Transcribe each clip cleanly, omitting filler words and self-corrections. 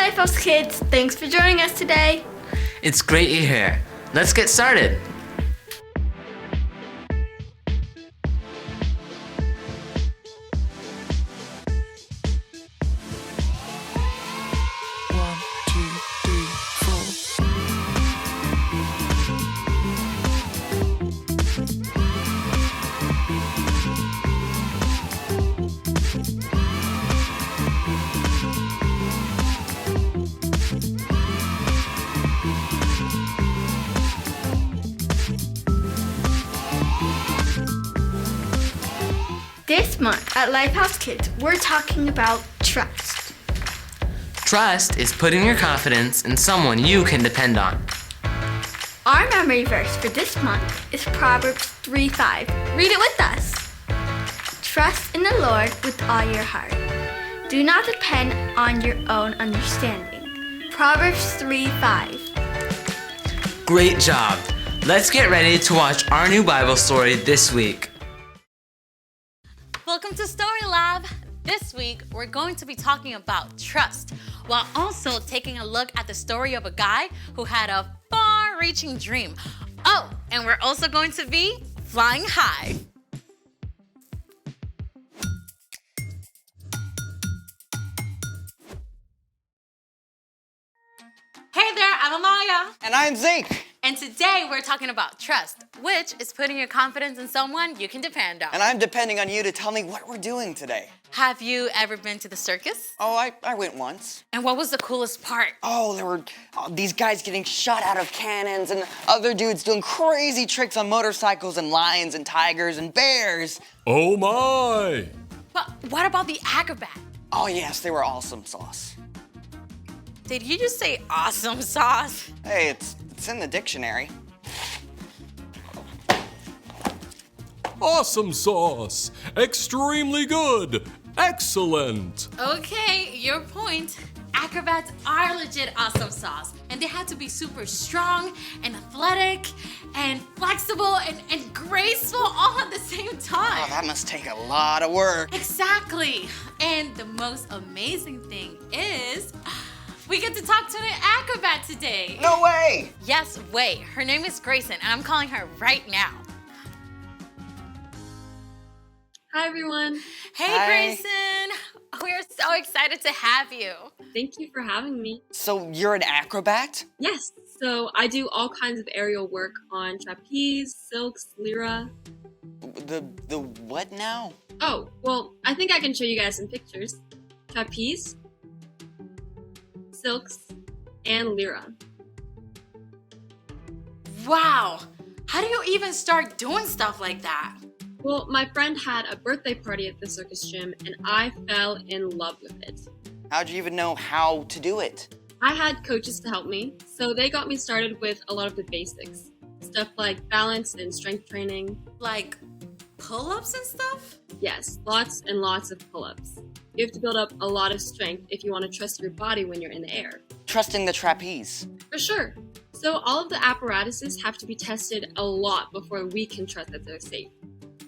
LifeHouse kids, thanks for joining us today. It's great you're here. Let's get started. This month at LifeHouse Kids, we're talking about trust. Trust is putting your confidence in someone you can depend on. Our memory verse for this month is Proverbs 3:5. Read it with us. Trust in the Lord with all your heart. Do not depend on your own understanding. Proverbs 3:5. Great job. Let's get ready to watch our new Bible story this week. Welcome to Story Lab. This week, we're going to be talking about trust, while also taking a look at the story of a guy who had a far-reaching dream. Oh, and we're also going to be flying high. Hey there, I'm Amaya. And I'm Zeke. And today we're talking about trust, which is putting your confidence in someone you can depend on. And I'm depending on you to tell me what we're doing today. Have you ever been to the circus? Oh, I went once. And what was the coolest part? Oh, there were these guys getting shot out of cannons and other dudes doing crazy tricks on motorcycles and lions and tigers and bears. Oh my! But what about the acrobat? Oh yes, they were awesome sauce. Did you just say awesome sauce? Hey, it's in the dictionary. Awesome sauce! Extremely good! Excellent! Okay, your point. Acrobats are legit awesome sauce. And they had to be super strong and athletic and flexible and graceful all at the same time. Oh, that must take a lot of work. Exactly. And the most amazing thing is, we get to talk to an acrobat today. No way! Yes, wait. Her name is Grayson, and I'm calling her right now. Hi, everyone. Hey, Hi. Grayson. We are so excited to have you. Thank you for having me. So you're an acrobat? Yes, so I do all kinds of aerial work on trapeze, silks, lyra. The what now? Oh, well, I think I can show you guys some pictures. Trapeze, silks, and lyra. Wow. How do you even start doing stuff like that? Well, my friend had a birthday party at the circus gym, and I fell in love with it. How'd you even know how to do it? I had coaches to help me, so they got me started with a lot of the basics. Stuff like balance and strength training. Like pull-ups and stuff? Yes, lots and lots of pull-ups. You have to build up a lot of strength if you want to trust your body when you're in the air. Trusting the trapeze. For sure. So all of the apparatuses have to be tested a lot before we can trust that they're safe.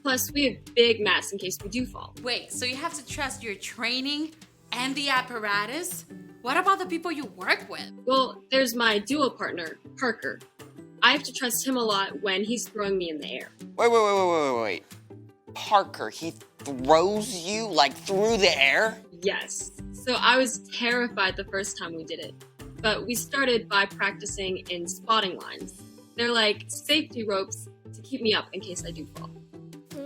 Plus, we have big mats in case we do fall. Wait, so you have to trust your training and the apparatus? What about the people you work with? Well, there's my duo partner, Parker. I have to trust him a lot when he's throwing me in the air. Wait. Parker, he throws you like through the air? Yes. So I was terrified the first time we did it. But we started by practicing in spotting lines. They're like safety ropes to keep me up in case I do fall.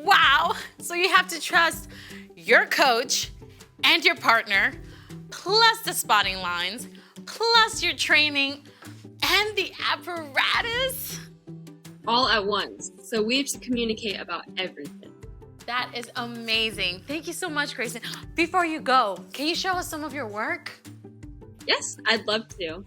Wow! So you have to trust your coach and your partner, plus the spotting lines, plus your training and the apparatus? All at once. So we have to communicate about everything. That is amazing. Thank you so much, Grayson. Before you go, can you show us some of your work? Yes, I'd love to.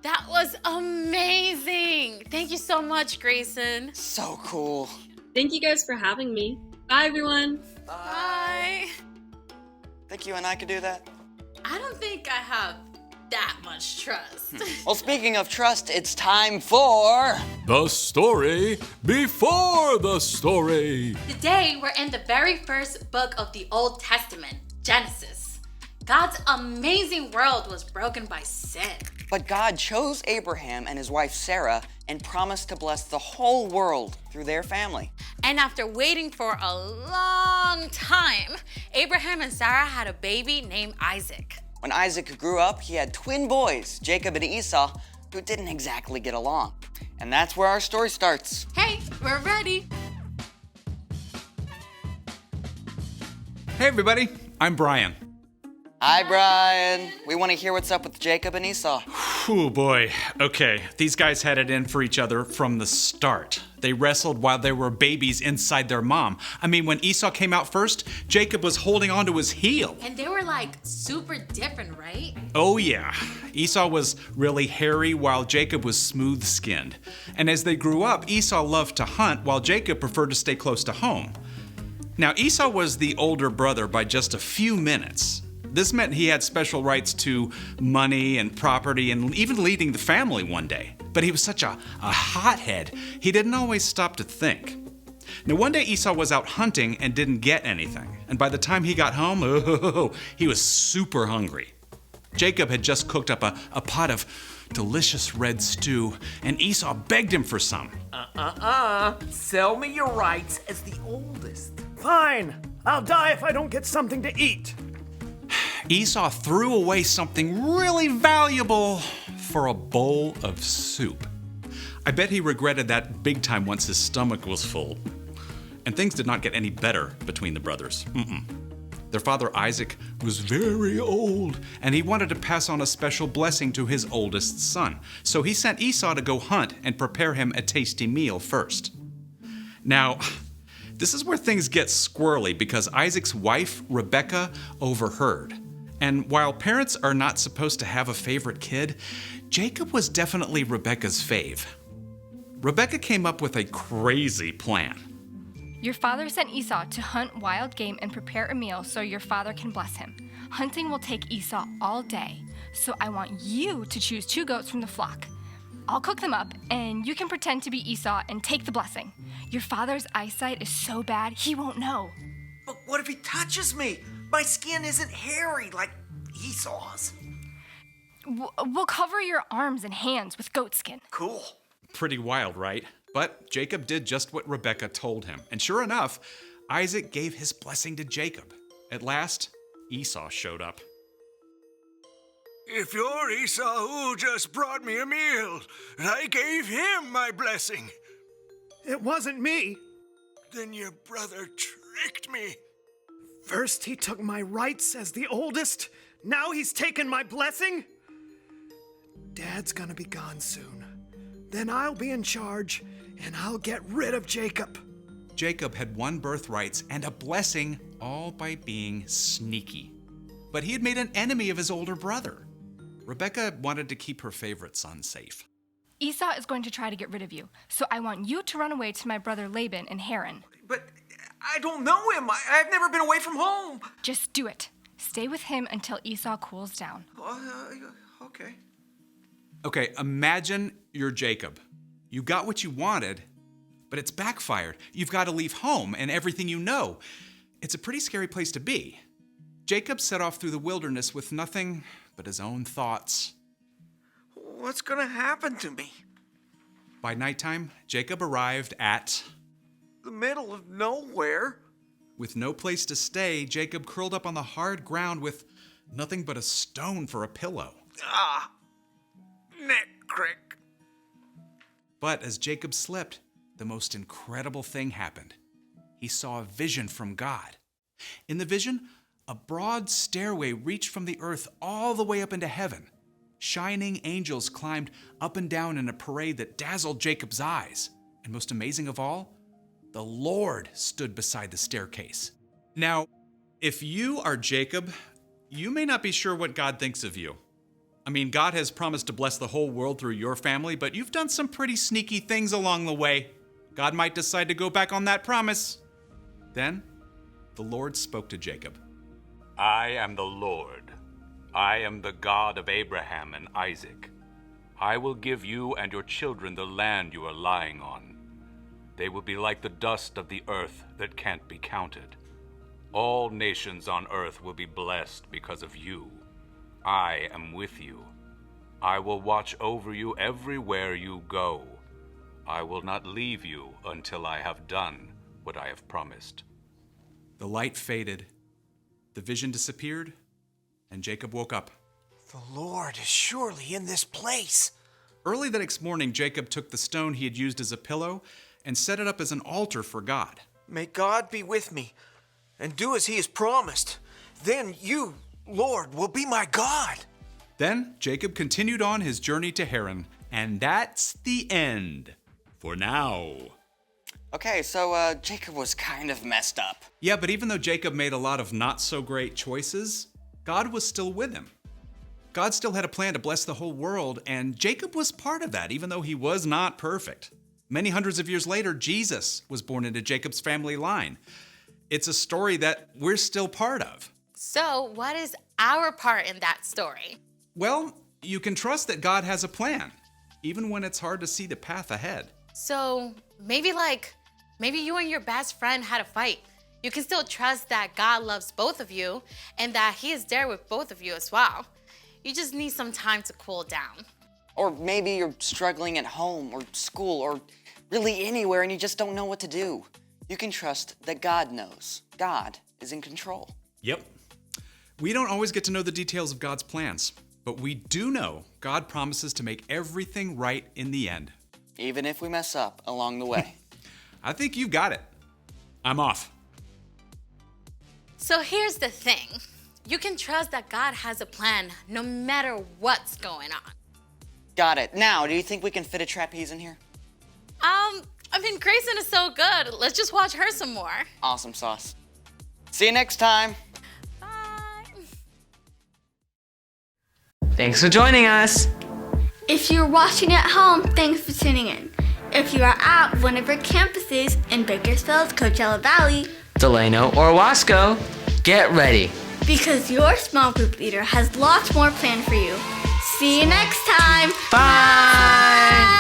That was amazing. Thank you so much, Grayson. So cool. Thank you guys for having me. Bye, everyone. Bye. They Like you and I could do that? I don't think I have that much trust. Well, speaking of trust, it's time for... The story before the story. Today, we're in the very first book of the Old Testament, Genesis. God's amazing world was broken by sin. But God chose Abraham and his wife Sarah and promised to bless the whole world through their family. And after waiting for a long time, Abraham and Sarah had a baby named Isaac. When Isaac grew up, he had twin boys, Jacob and Esau, who didn't exactly get along. And that's where our story starts. Hey, we're ready. Hey everybody, I'm Brian. Hi, Brian. We want to hear what's up with Jacob and Esau. Oh boy, okay, these guys had it in for each other from the start. They wrestled while they were babies inside their mom. I mean, when Esau came out first, Jacob was holding onto his heel. And they were like super different, right? Oh yeah, Esau was really hairy while Jacob was smooth-skinned. And as they grew up, Esau loved to hunt while Jacob preferred to stay close to home. Now, Esau was the older brother by just a few minutes. This meant he had special rights to money and property and even leading the family one day. But he was such a hothead, he didn't always stop to think. Now, one day Esau was out hunting and didn't get anything. And by the time he got home, he was super hungry. Jacob had just cooked up a pot of delicious red stew, and Esau begged him for some. Sell me your rights as the oldest. Fine. I'll die if I don't get something to eat. Esau threw away something really valuable for a bowl of soup. I bet he regretted that big time once his stomach was full. And things did not get any better between the brothers. Their father Isaac was very old, and he wanted to pass on a special blessing to his oldest son. So he sent Esau to go hunt and prepare him a tasty meal first. Now, this is where things get squirrely because Isaac's wife, Rebecca, overheard. And while parents are not supposed to have a favorite kid, Jacob was definitely Rebecca's fave. Rebecca came up with a crazy plan. Your father sent Esau to hunt wild game and prepare a meal so your father can bless him. Hunting will take Esau all day, so I want you to choose 2 goats from the flock. I'll cook them up, and you can pretend to be Esau and take the blessing. Your father's eyesight is so bad, he won't know. But what if he touches me? My skin isn't hairy like Esau's. We'll cover your arms and hands with goat skin. Cool. Pretty wild, right? But Jacob did just what Rebecca told him. And sure enough, Isaac gave his blessing to Jacob. At last, Esau showed up. If you're Esau who just brought me a meal, I gave him my blessing. It wasn't me. Then your brother tricked me. First he took my rights as the oldest. Now he's taken my blessing. Dad's gonna be gone soon. Then I'll be in charge, and I'll get rid of Jacob. Jacob had won birthrights and a blessing all by being sneaky. But he had made an enemy of his older brother. Rebecca wanted to keep her favorite son safe. Esau is going to try to get rid of you, so I want you to run away to my brother Laban in Haran. But I don't know him. I've never been away from home. Just do it. Stay with him until Esau cools down. Okay. Okay, imagine you're Jacob. You got what you wanted, but it's backfired. You've got to leave home and everything you know. It's a pretty scary place to be. Jacob set off through the wilderness with nothing but his own thoughts. What's gonna happen to me? By nighttime, Jacob arrived at... The middle of nowhere. With no place to stay, Jacob curled up on the hard ground with nothing but a stone for a pillow. Neck crick. But as Jacob slept, the most incredible thing happened. He saw a vision from God. In the vision, a broad stairway reached from the earth all the way up into heaven. Shining angels climbed up and down in a parade that dazzled Jacob's eyes. And most amazing of all, the Lord stood beside the staircase. Now, if you are Jacob, you may not be sure what God thinks of you. I mean, God has promised to bless the whole world through your family, but you've done some pretty sneaky things along the way. God might decide to go back on that promise. Then, the Lord spoke to Jacob. I am the Lord. I am the God of Abraham and Isaac. I will give you and your children the land you are lying on. They will be like the dust of the earth that can't be counted. All nations on earth will be blessed because of you. I am with you. I will watch over you everywhere you go. I will not leave you until I have done what I have promised. The light faded, the vision disappeared, and Jacob woke up. The Lord is surely in this place. Early the next morning, Jacob took the stone he had used as a pillow and set it up as an altar for God. May God be with me and do as he has promised. Then you, Lord, will be my God. Then Jacob continued on his journey to Haran, and that's the end. For now. Okay, so Jacob was kind of messed up. Yeah, but even though Jacob made a lot of not so great choices, God was still with him. God still had a plan to bless the whole world, and Jacob was part of that, even though he was not perfect. Many hundreds of years later, Jesus was born into Jacob's family line. It's a story that we're still part of. So, what is our part in that story? Well, you can trust that God has a plan, even when it's hard to see the path ahead. So, maybe you and your best friend had a fight. You can still trust that God loves both of you and that he is there with both of you as well. You just need some time to cool down. Or maybe you're struggling at home or school or really anywhere and you just don't know what to do. You can trust that God knows. God is in control. Yep. We don't always get to know the details of God's plans, but we do know God promises to make everything right in the end. Even if we mess up along the way. I think you've got it. I'm off. So here's the thing. You can trust that God has a plan no matter what's going on. Got it. Now, do you think we can fit a trapeze in here? Grayson is so good. Let's just watch her some more. Awesome sauce. See you next time. Bye. Thanks for joining us. If you're watching at home, thanks for tuning in. If you are at one of our campuses in Bakersfield, Coachella Valley, Delano or Wasco, get ready. because your small group leader has lots more planned for you. See you next time. Bye.